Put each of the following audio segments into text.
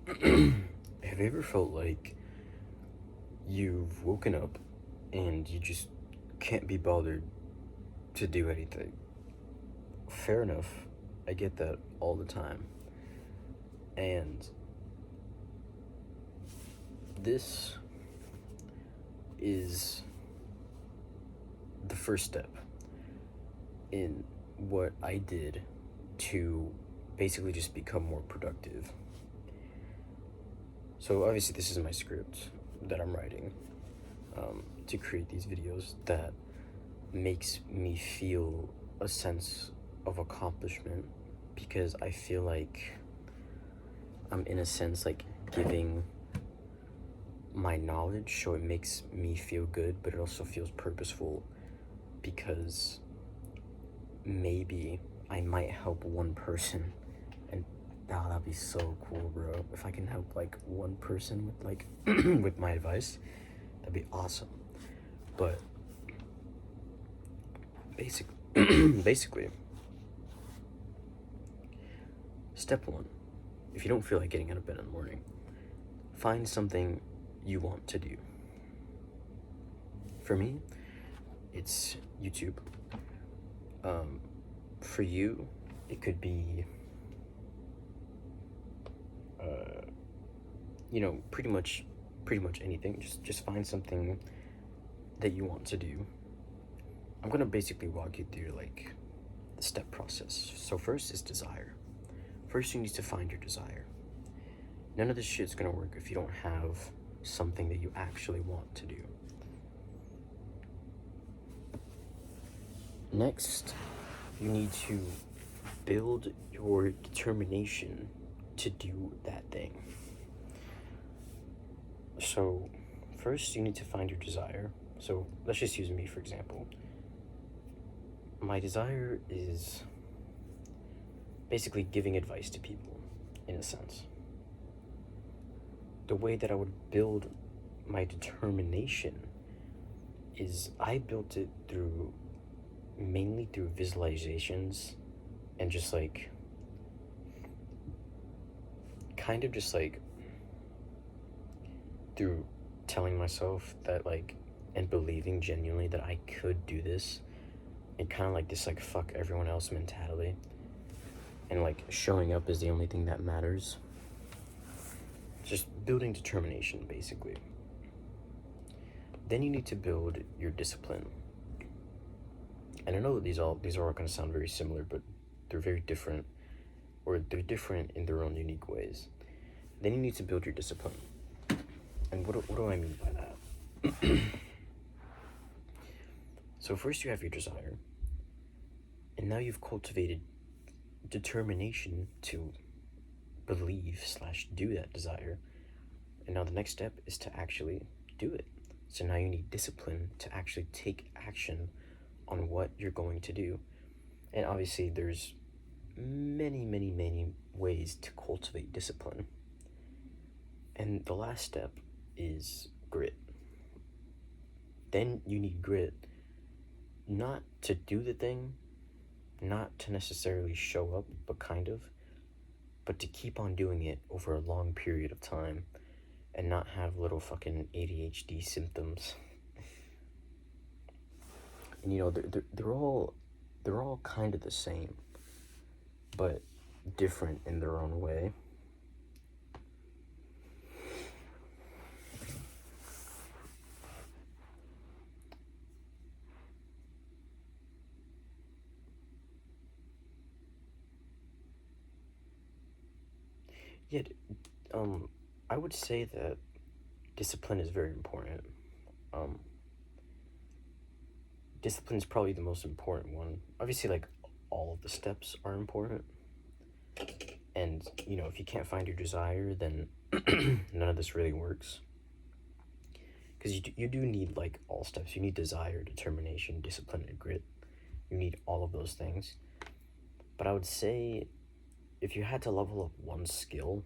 Have you ever felt like you've woken up and you just can't be bothered to do anything? Fair enough. I get that all the time. And this is the first step in what I did to basically just become more productive. So, obviously, this is my script that I'm writing to create these videos that makes me feel a sense of accomplishment because I feel like I'm, in a sense, like giving my knowledge, so it makes me feel good, but it also feels purposeful because maybe I might help one person. And oh, that'd be so cool, bro. If I can help like one person with like with my advice, that'd be awesome. But basic basically, step one, if you don't feel like getting out of bed in the morning, find something you want to do. For me, it's YouTube. For you, it could be, pretty much anything. Just find something that you want to do. I'm gonna basically walk you through like the step process. So first is desire. First, you need to find your desire. None of this shit's gonna work if you don't have something that you actually want to do. Next, you need to build your determination to do that thing. So, first, you need to find your desire. So, let's just use me for example. My desire is basically giving advice to people, in a sense. The way that I would build my determination is I built it mainly through visualizations and just like kind of just like through telling myself that like and believing genuinely that I could do this, and kind of like this like fuck everyone else mentality, and like showing up is the only thing that matters. Just building determination basically. Then you need to build your discipline. And I know that these are all going to sound very similar, but they're very different, or they're different in their own unique ways. Then you need to build your discipline. And what do I mean by that? So first you have your desire, and now you've cultivated determination to believe/do that desire. And now the next step is to actually do it. So now you need discipline to actually take action on what you're going to do. And obviously there's many ways to cultivate discipline. And the last step is grit. Then you need grit, not to do the thing, not to necessarily show up, but to keep on doing it over a long period of time and not have little fucking ADHD symptoms. And you know, they're all kind of the same, but different in their own way. Yet, I would say that discipline is very important. Um, Discipline is probably the most important one. Obviously, like, all of the steps are important. And, you know, if you can't find your desire, then none of this really works. Because you do need, like, all steps. You need desire, determination, discipline, and grit. You need all of those things. But I would say if you had to level up one skill,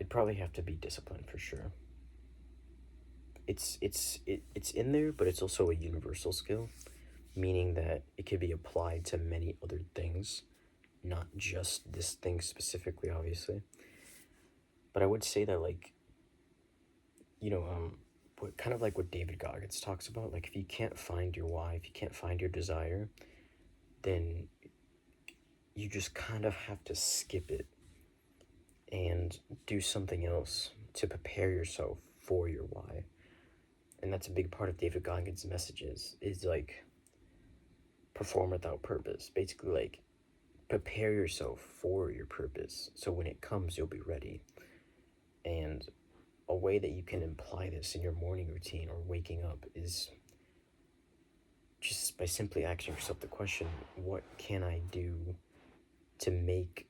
it'd probably have to be discipline for sure. It's in there, but it's also a universal skill, meaning that it could be applied to many other things, not just this thing specifically, obviously. But I would say that, like, what kind of like what David Goggins talks about, like, if you can't find your why, if you can't find your desire, then you just kind of have to skip it and do something else to prepare yourself for your why. And that's a big part of David Goggins' messages, is like perform without purpose. Basically, like, prepare yourself for your purpose so when it comes, you'll be ready. And a way that you can imply this in your morning routine or waking up is just by simply asking yourself the question, what can I do to make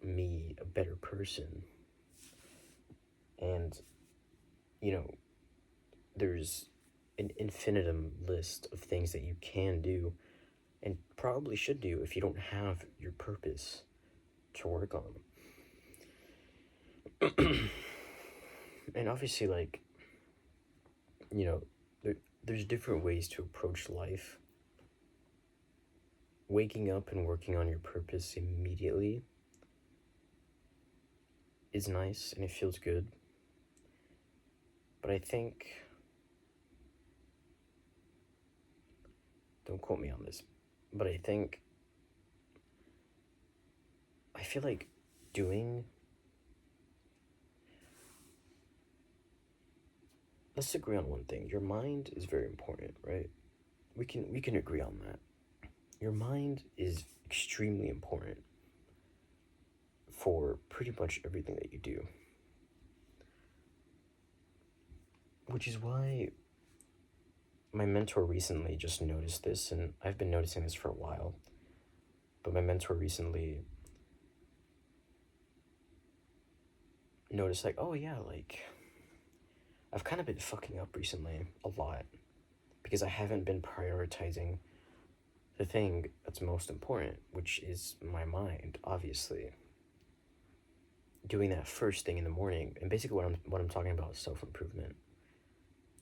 me a better person? And, there's an infinitum list of things that you can do and probably should do if you don't have your purpose to work on. And obviously, like, there's different ways to approach life. Waking up and working on your purpose immediately is nice and it feels good. But I think, don't quote me on this, but I feel like let's agree on one thing. Your mind is very important, right? We can agree on that. Your mind is extremely important for pretty much everything that you do. Which is why my mentor recently just noticed this, and I've been noticing this for a while, but my mentor recently noticed, like, oh yeah, like, I've kind of been fucking up recently a lot because I haven't been prioritizing the thing that's most important, which is my mind, obviously. Doing that first thing in the morning, and basically what I'm talking about is self-improvement.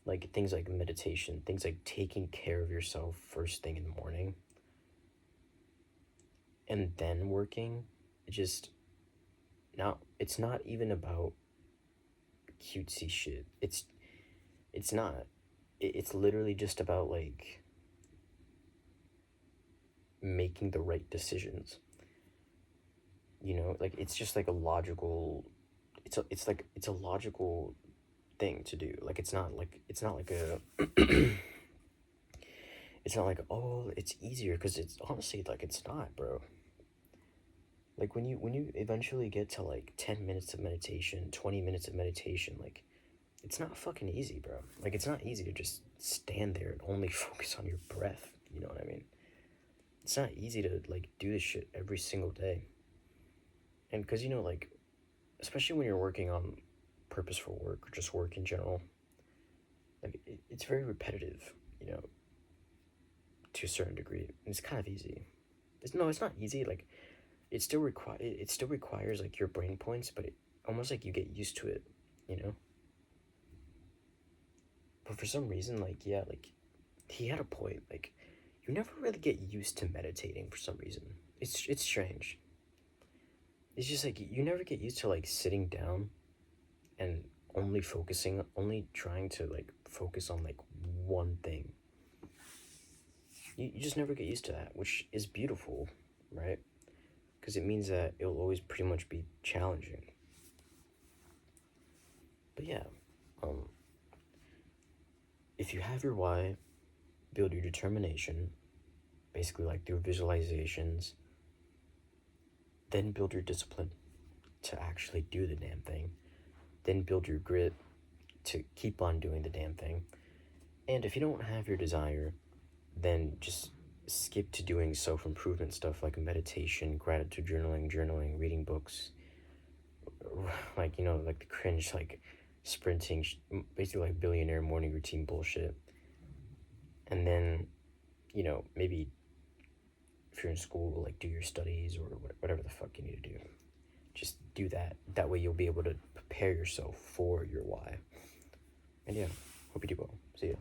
Like, things like meditation, things like taking care of yourself first thing in the morning, and then working. It's not even about cutesy shit. It's not. It's literally just about, like, making the right decisions. Like, it's just like a logical, it's a logical thing to do. Like, it's not like a it's not like, oh, it's easier, because it's honestly, like, it's not, bro. Like, when you eventually get to, like, 10 minutes of meditation, 20 minutes of meditation, like, it's not fucking easy, bro. Like, it's not easy to just stand there and only focus on your breath, you know what I mean? It's not easy to, like, do this shit every single day. And because, like, especially when you're working on purposeful work or just work in general, like, it's very repetitive, to a certain degree. And it's kind of easy. It's not easy. Like, it still requires, like, your brain points, but almost like you get used to it, But for some reason, like, yeah, like, he had a point. Like, you never really get used to meditating for some reason. It's strange. It's just like you never get used to, like, sitting down and only trying to, like, focus on, like, one thing. You just never get used to that, which is beautiful, right? Because it means that it'll always pretty much be challenging. But yeah, if you have your why, build your determination, basically, like, through visualizations, then build your discipline to actually do the damn thing, then build your grit to keep on doing the damn thing. And if you don't have your desire, then just skip to doing self-improvement stuff like meditation, gratitude journaling, reading books, like, like the cringe, like, sprinting, basically, like, billionaire morning routine bullshit. And then, maybe if you're in school, like, do your studies or whatever the fuck you need to do. Just do that. That way you'll be able to prepare yourself for your why. And yeah, hope you do well. See ya.